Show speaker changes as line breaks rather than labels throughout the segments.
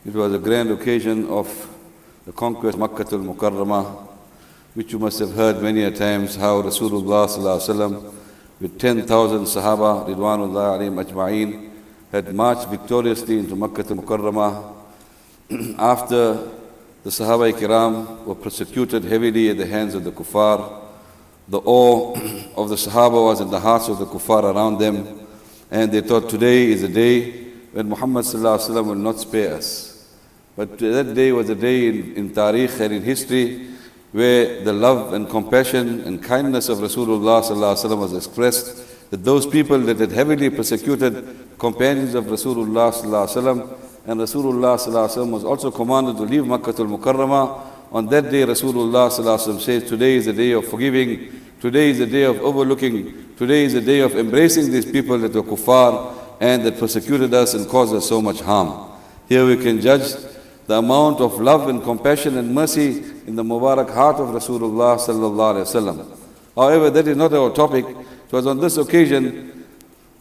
It was a grand occasion of the conquest of Makkah al-Mukarramah, which you must have heard many a times how Rasulullah sallallahu alaihi wasallam with 10,000 Sahaba Ridwanullah alayhim ajma'een had marched victoriously into Makkah al-Mukarramah after the Sahaba Kiram were persecuted heavily at the hands of the kuffar. The awe of the Sahaba was in the hearts of the kuffar around them, and they thought today is a day when Muhammad sallallahu alaihi wasallam will not spare us. But that day was a day in Tariq and in history where the love and compassion and kindness of Rasulullah sallallahu alaihi wasallam was expressed, that those people that had heavily persecuted companions of Rasulullah sallallahu alaihi wasallam, and Rasulullah sallallahu alaihi wasallam was also commanded to leave Makkah al-Mukarramah. On that day Rasulullah sallallahu alaihi wasallam says, today is the day of forgiving, today is the day of overlooking, today is the day of embracing these people that were kuffar and that persecuted us and caused us so much harm. Here we can judge the amount of love and compassion and mercy in the Mubarak heart of Rasulullah sallallahu alaihi wasallam. However, that is not our topic. It was on this occasion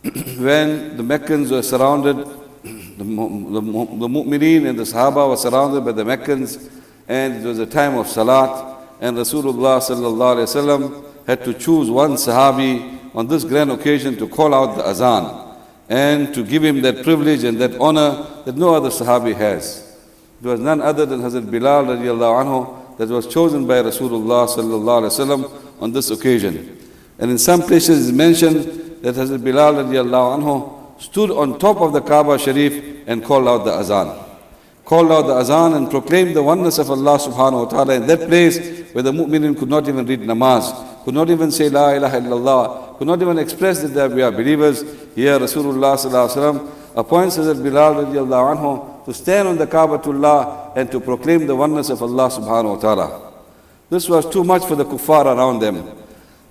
when the Meccans were surrounded, the mu'mineen and the Sahaba were surrounded by the Meccans, and it was a time of Salat, and Rasulullah sallallahu alaihi wasallam had to choose one Sahabi on this grand occasion to call out the Azan and to give him that privilege and that honor that no other Sahabi has. It was none other than Hazrat Bilal radiallahu anhu that was chosen by Rasulullah sallallahu alaihi wasallam on this occasion. And in some places it's mentioned that Hazrat Bilal radiallahu anhu stood on top of the Kaaba Sharif and called out the Azan. Called out the Azan and proclaimed the oneness of Allah subhanahu wa ta'ala in that place where the mu'minin could not even read namaz, could not even say La ilaha illallah, could not even express that we are believers. Here Rasulullah sallallahu alaihi wasallam appoints Hazrat Bilal radiallahu anhu to stand on the Kaabatullah and to proclaim the oneness of Allah subhanahu wa ta'ala. This was too much for the kuffar around them.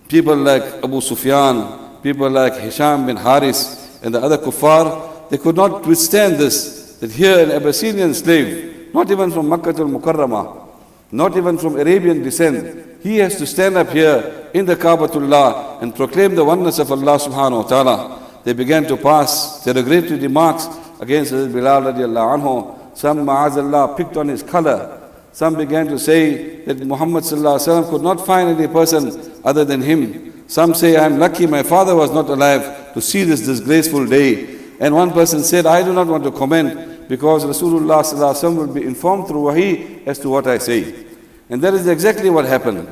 People like Abu Sufyan, people like Hisham bin Haris and the other kuffar, they could not withstand this, that here an Abyssinian slave, not even from Makkah al-Mukarramah, not even from Arabian descent, he has to stand up here in the Kaabatullah and proclaim the oneness of Allah subhanahu wa ta'ala. They began to pass derogatory remarks against Hazrat Bilal radiallahu anhu. Some, ma'azallah, picked on his color. Some began to say that Muhammad sallallahu alaihi wasallam could not find any person other than him. Some say, I am lucky my father was not alive to see this disgraceful day. And one person said, I do not want to comment because Rasulullah sallallahu alaihi wasallam will be informed through wahi as to what I say. And that is exactly what happened.